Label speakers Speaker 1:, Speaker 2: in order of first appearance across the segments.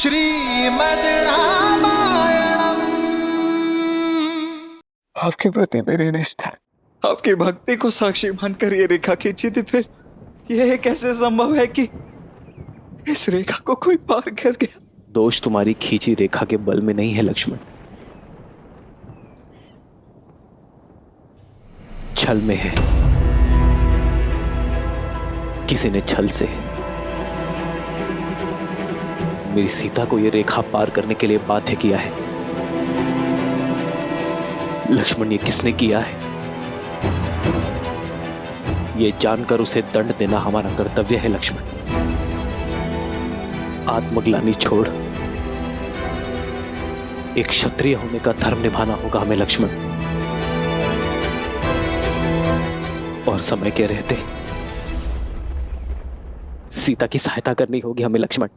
Speaker 1: श्रीमद् रामायणम।
Speaker 2: आपके प्रति मेरी निष्ठा,
Speaker 1: आपकी भक्ति को साक्षी मानकर ये रेखा खींची थी, फिर यह कैसे संभव है कि इस रेखा को कोई पार कर गया?
Speaker 3: दोष तुम्हारी खींची रेखा के बल में नहीं है लक्ष्मण, छल में है। किसी ने छल से मेरी सीता को यह रेखा पार करने के लिए बाध्य किया है। लक्ष्मण, ये किसने किया है? ये जानकर उसे दंड देना हमारा कर्तव्य है लक्ष्मण। आत्मग्लानि छोड़ एक क्षत्रिय होने का धर्म निभाना होगा हमें लक्ष्मण, और समय के रहते सीता की सहायता करनी होगी हमें लक्ष्मण।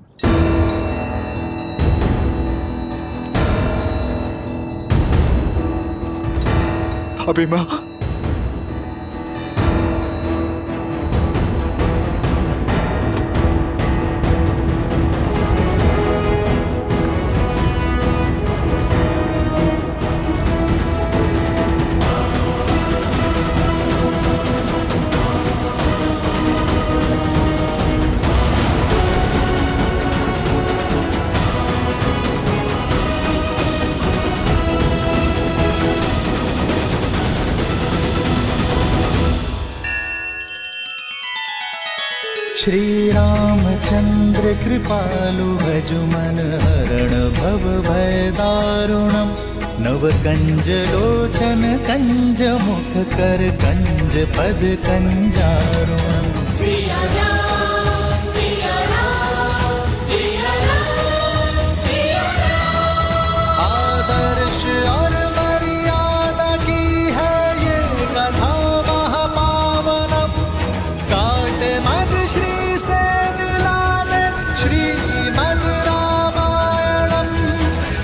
Speaker 1: अभिमा,
Speaker 4: श्री रामचंद्र कृपालु भजुमन हरण भव भय दारुणम। नव कंज लोचन कंज मुख कर कंज पद कंजारुणम।
Speaker 5: सिया राम, सिया राम, सिया राम, सिया राम।
Speaker 4: आदर्श और मर्यादा की है ये कथा महापावनम। काट मद श्री से मिला दे श्रीमद् रामायणम।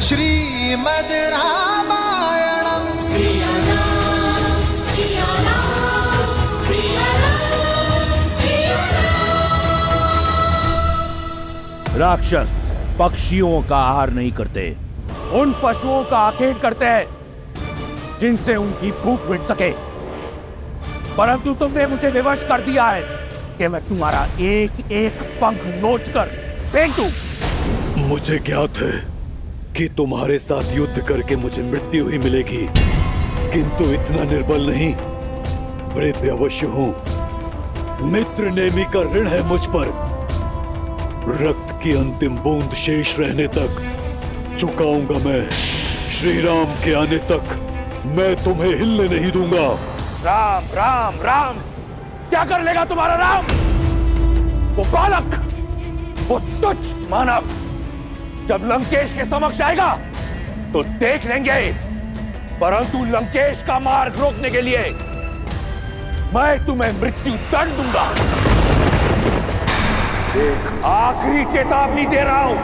Speaker 4: श्रीमद् रामायणम।
Speaker 5: सिया राम, सिया राम, सिया राम, सिया राम।
Speaker 6: राक्षस पक्षियों का आहार नहीं करते, उन पशुओं का आखेट करते हैं जिनसे उनकी भूख मिट सके। परंतु तुमने मुझे विवश कर दिया है कि मैं तुम्हारा एक एक पंख नोच कर फेंक दूं।
Speaker 7: मुझे ज्ञात है कि तुम्हारे साथ युद्ध करके मुझे मृत्यु ही मिलेगी, किंतु इतना निर्बल नहीं, वृद्ध अवश्य हूं। मित्र नेमी का ऋण है मुझ पर। रक्त की अंतिम बूंद शेष रहने तक चुकाऊंगा मैं। श्री राम के आने तक मैं तुम्हें हिलने नहीं दूंगा।
Speaker 6: राम राम राम, क्या कर लेगा तुम्हारा राम? वो बालक, वो तुच्छ मानव जब लंकेश के समक्ष आएगा तो देख लेंगे, परंतु लंकेश का मार्ग रोकने के लिए मैं तुम्हें मृत्यु दंड दूंगा। एक आखिरी चेतावनी दे रहा हूं,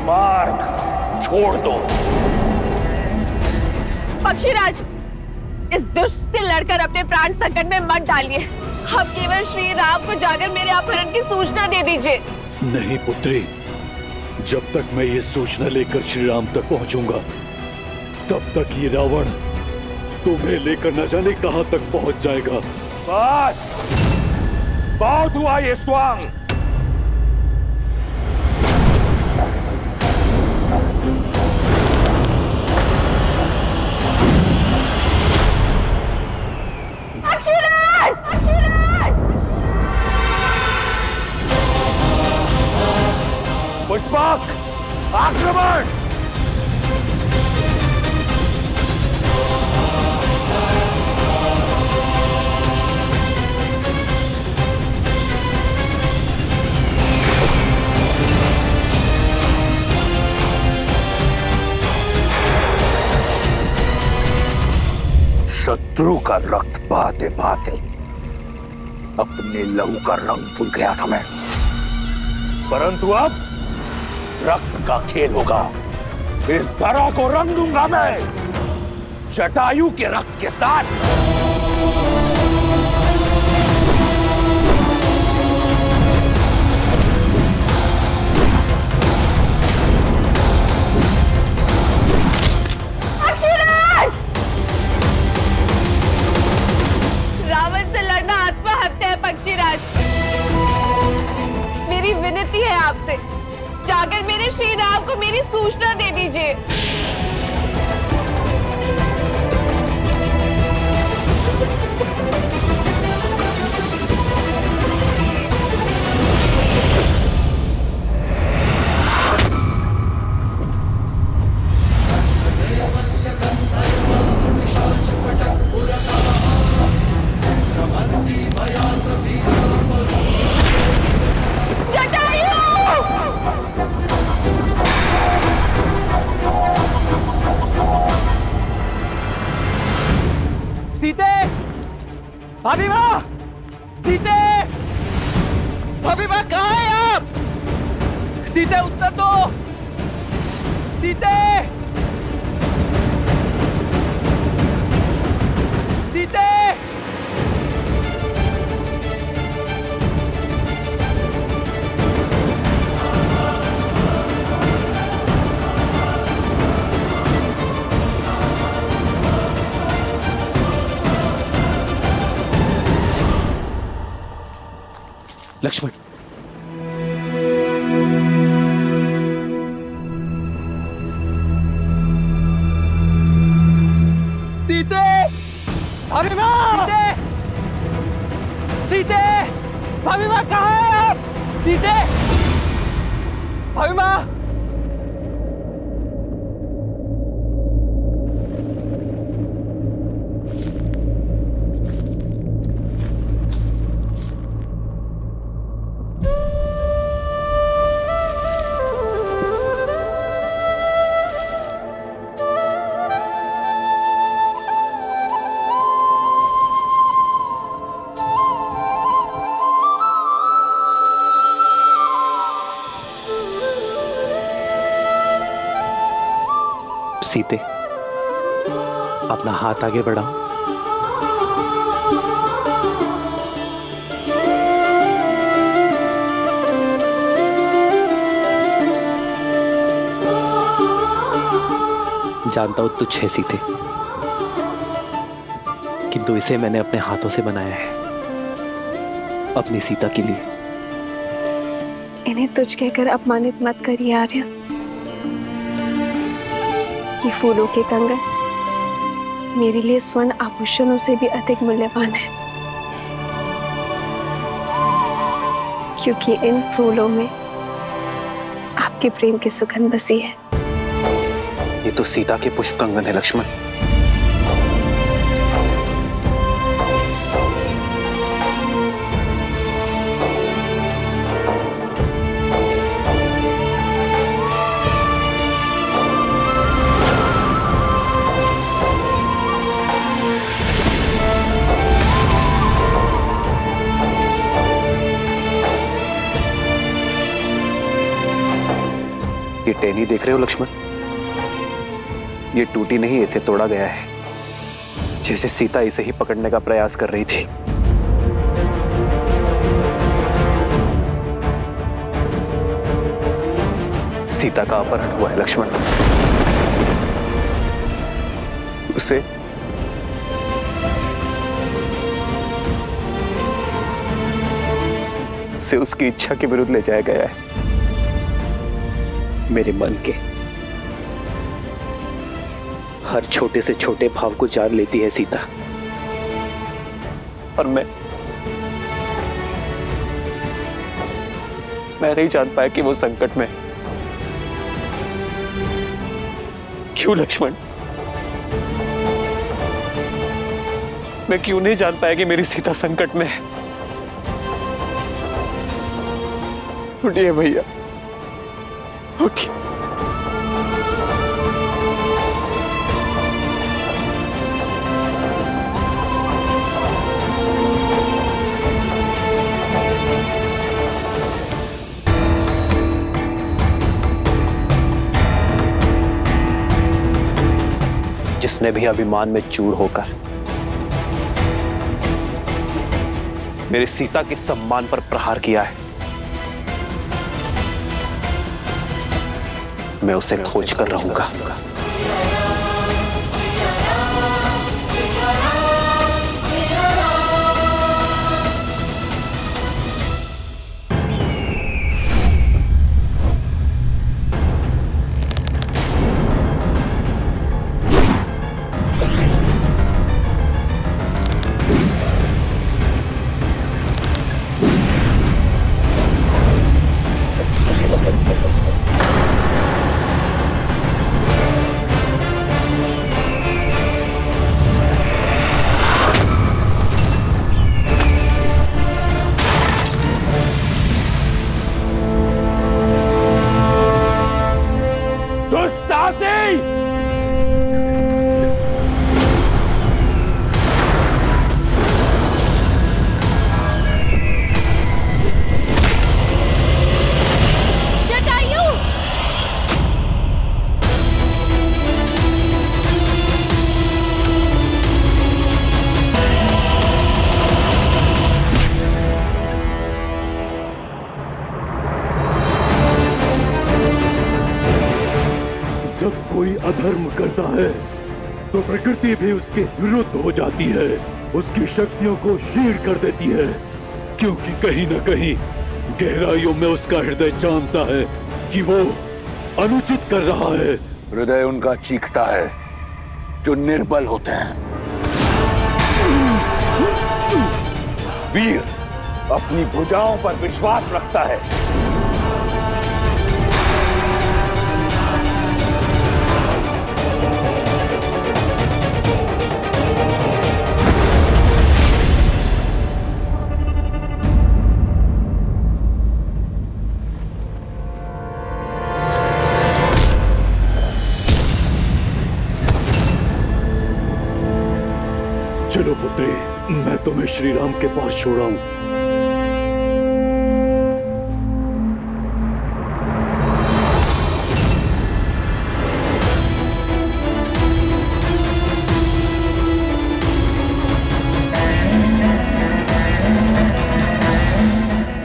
Speaker 6: मार्ग छोड़ दो।
Speaker 8: पक्षीराज, इस दुष्ट से लड़कर अपने प्राण संकट में मत डालिए। अब केवल श्री राम को जाकर मेरे अपहरण की सूचना दे दीजिए।
Speaker 7: नहीं पुत्री, जब तक मैं ये सूचना लेकर श्री राम तक पहुंचूंगा तब तक ये रावण तुम्हें लेकर न जाने कहां तक पहुंच जाएगा।
Speaker 6: बस बहुत हुआ ये स्वांग।
Speaker 8: पक्षीराज! पक्षीराज!
Speaker 6: पुष्पक, आक्रमण!
Speaker 9: शत्रु का रक्त बहाते बहाते अपने लहू का रंग भूल गया था मैं,
Speaker 6: परंतु अब रक्त का खेल होगा। इस धरा को रंग दूंगा मैं जटायु के रक्त के साथ।
Speaker 8: जाकर मेरे श्री राम को मेरी सूचना दे दीजिए।
Speaker 6: सीते, भाभी माँ, सीते, भाभी माँ कहाँ है आप? सीते उत्तर दो, सीते, सीते।
Speaker 3: लक्ष्मण,
Speaker 6: सीते, भाभी माँ, सीते, सीते, भाभी माँ कहाँ है आप? सीते, भाभी माँ।
Speaker 3: सीते, अपना हाथ आगे बढ़ाओ। जानता हूं तुझ है सीते, किंतु इसे मैंने अपने हाथों से बनाया है, अपनी सीता के लिए।
Speaker 8: इन्हें तुझ कहकर अपमानित मत करिए आर्य। ये फूलों के कंगन मेरे लिए स्वर्ण आभूषणों से भी अधिक मूल्यवान है, क्योंकि इन फूलों में आपके प्रेम की सुगंध बसी है।
Speaker 3: ये तो सीता के पुष्प कंगन है लक्ष्मण। ये टहनी देख रहे हो लक्ष्मण? ये टूटी नहीं, इसे तोड़ा गया है, जैसे सीता इसे ही पकड़ने का प्रयास कर रही थी। सीता का अपहरण हुआ है लक्ष्मण। उसे उसकी इच्छा के विरुद्ध ले जाया गया है। मेरे मन के हर छोटे से छोटे भाव को जान लेती है सीता, और मैं नहीं जान पाया कि वो संकट में। क्यों लक्ष्मण? मैं क्यों नहीं जान पाया कि मेरी सीता संकट में है?
Speaker 1: उठिए भैया, उठिए।
Speaker 3: जिसने भी अभिमान में चूर होकर मेरी सीता के सम्मान पर प्रहार किया है, मैं उसे खोज कर रहूंगा।
Speaker 7: जब कोई अधर्म करता है तो प्रकृति भी उसके विरुद्ध हो जाती है, उसकी शक्तियों को क्षीण कर देती है, क्योंकि कहीं न कहीं गहराइयों में उसका हृदय जानता है कि वो अनुचित कर रहा है।
Speaker 9: हृदय उनका चीखता है जो निर्बल होते हैं।
Speaker 6: वीर अपनी भुजाओं पर विश्वास रखता है।
Speaker 7: चलो पुत्री, मैं तुम्हें श्री राम के पास छोड़ा हूं।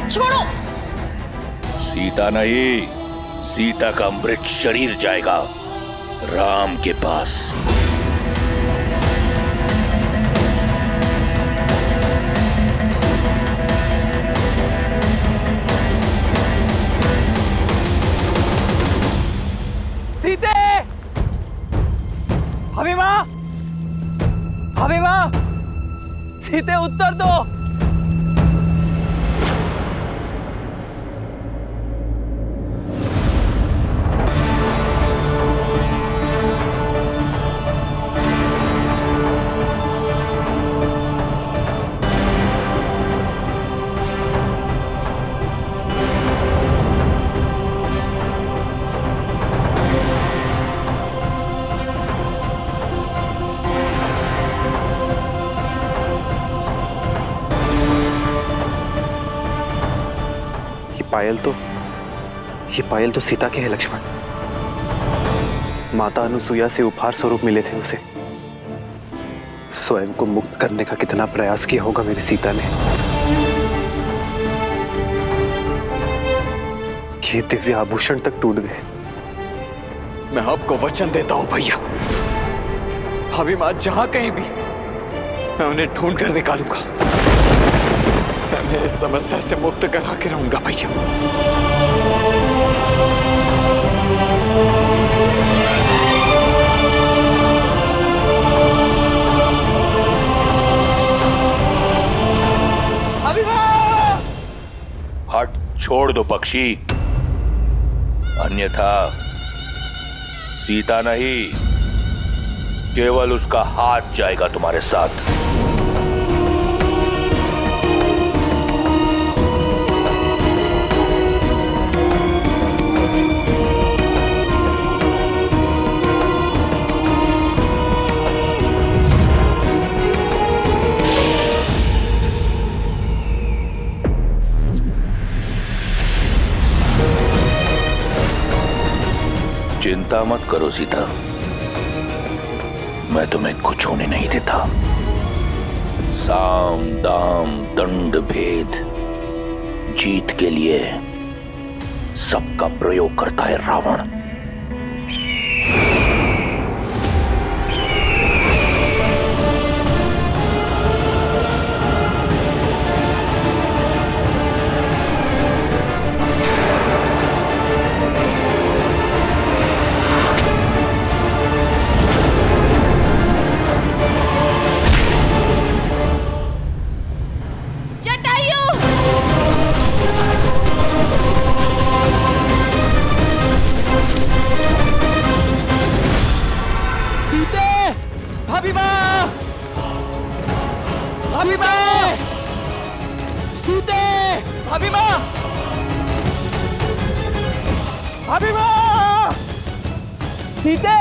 Speaker 8: छोड़ो।
Speaker 9: सीता नहीं, सीता का मृत शरीर जाएगा राम के पास।
Speaker 6: सीते! अभिमा! अभिमा! सीते उत्तर दो।
Speaker 3: ये पायल तो सीता के है लक्ष्मण। माता अनुसुईया से उपहार स्वरूप मिले थे उसे। स्वयं को मुक्त करने का कितना प्रयास किया होगा मेरी सीता ने। ये दिव्य आभूषण तक टूट गए।
Speaker 1: मैं आपको वचन देता हूं भैया, अभिमा जहां कहीं भी, मैं उन्हें ढूंढ कर निकालूंगा। मैं इस समस्या से मुक्त करा के रहूंगा भैया।
Speaker 9: हट छोड़ दो पक्षी, अन्यथा सीता नहीं केवल उसका हाथ जाएगा तुम्हारे साथ। चिंता मत करो सीता, मैं तुम्हें कुछ होने नहीं देता। साम दाम दंड भेद जीत के लिए सबका प्रयोग करता है रावण।
Speaker 6: सीते!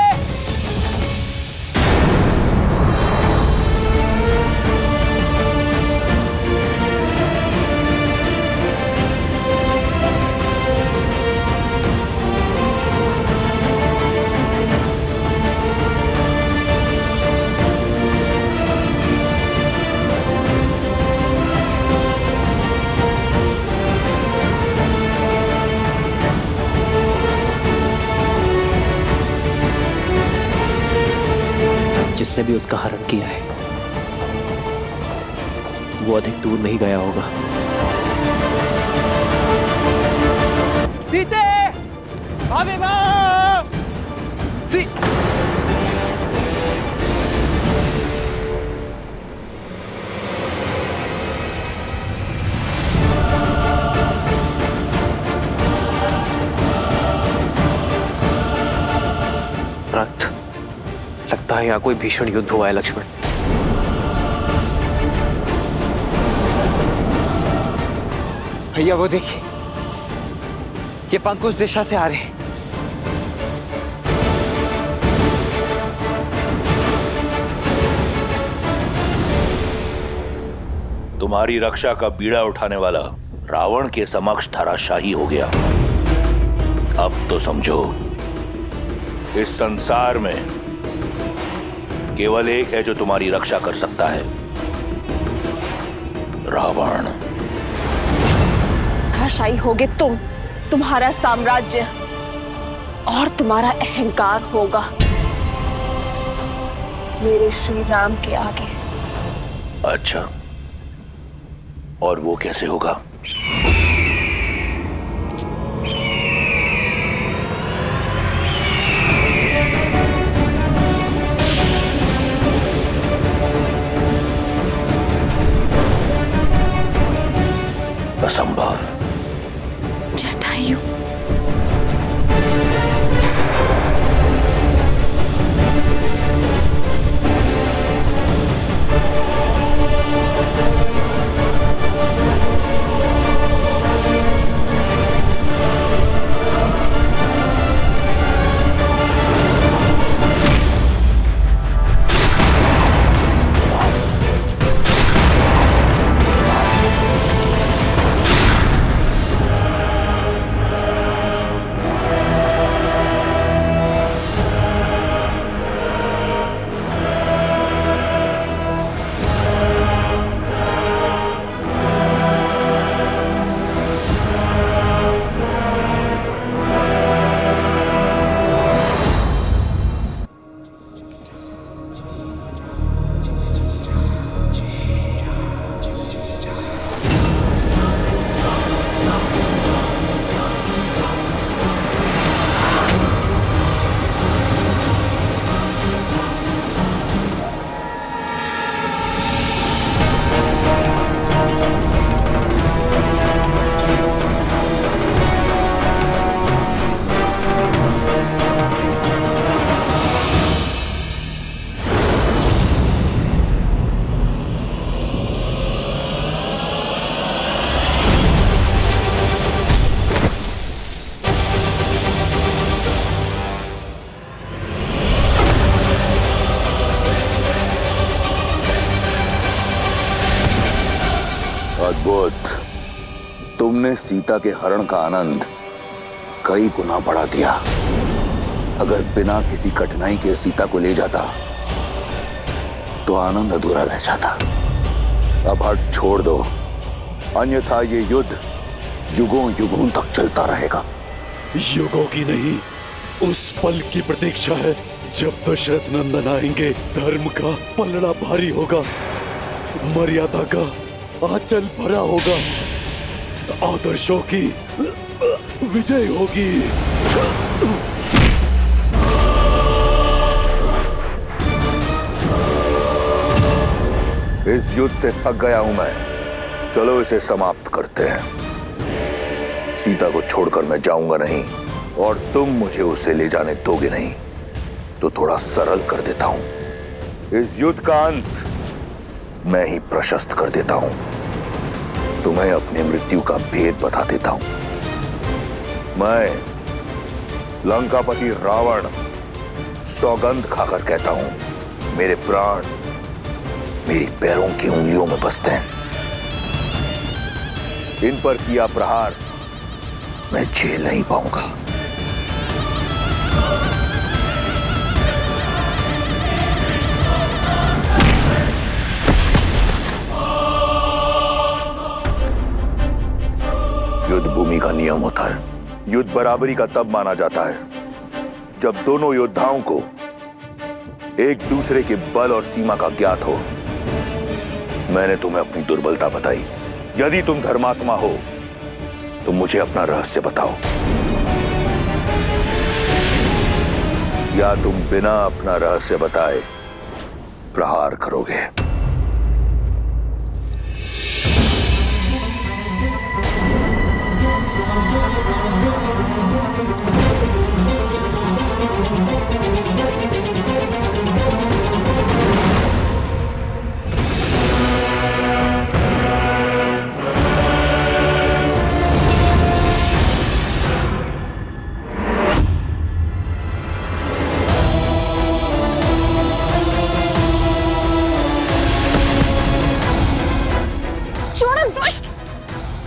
Speaker 3: जिसने भी उसका हरण किया है वो अधिक दूर नहीं गया होगा।
Speaker 6: सीते! भाभी माँ!
Speaker 3: रक्त, लगता है यहाँ कोई भीषण युद्ध हुआ है लक्ष्मण।
Speaker 1: भैया वो देखिए, ये पंख उस दिशा से आ रहे हैं।
Speaker 9: तुम्हारी रक्षा का बीड़ा उठाने वाला रावण के समक्ष धराशाही हो गया। अब तो समझो, इस संसार में केवल एक है जो तुम्हारी रक्षा कर सकता है, रावण।
Speaker 8: धराशायी होगे तुम, तुम्हारा साम्राज्य और तुम्हारा अहंकार होगा मेरे श्री राम के आगे।
Speaker 9: अच्छा, और वो कैसे होगा? असंभव।
Speaker 8: जटायु,
Speaker 9: अद्भुत। तुमने सीता के हरण का आनंद कई गुना बढ़ा दिया। अगर बिना किसी कठिनाई के सीता को ले जाता तो आनंद अधूरा रह जाता। अब हट छोड़ दो, अन्यथा ये युद्ध युगों युगों तक चलता रहेगा।
Speaker 7: युगों की नहीं, उस पल की प्रतीक्षा है जब दशरथ नंदन आएंगे। धर्म का पलड़ा भारी होगा, मर्यादा का आंचल भरा होगा, आदर्शों की विजय होगी।
Speaker 9: इस युद्ध से थक गया हूं मैं। चलो इसे समाप्त करते हैं। सीता को छोड़कर मैं जाऊंगा नहीं, और तुम मुझे उसे ले जाने दोगे नहीं। तो थोड़ा सरल कर देता हूं। इस युद्ध का अंत मैं ही प्रशस्त कर देता हूं। तुम्हें अपनी मृत्यु का भेद बता देता हूं। मैं लंकापति रावण सौगंध खाकर कहता हूं, मेरे प्राण मेरी पैरों की उंगलियों में बसते हैं। इन पर किया प्रहार मैं झेल नहीं पाऊंगा। युद्ध भूमि का नियम होता है। युद्ध बराबरी का तब माना जाता है जब दोनों योद्धाओं को एक दूसरे के बल और सीमा का ज्ञात हो। मैंने तुम्हें अपनी दुर्बलता बताई। यदि तुम धर्मात्मा हो तो मुझे अपना रहस्य बताओ, या तुम बिना अपना रहस्य बताए प्रहार करोगे।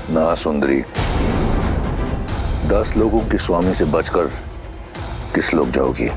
Speaker 9: ना सुंदरी, 10 लोगों के स्वामी से बचकर किस लोग जाओगी?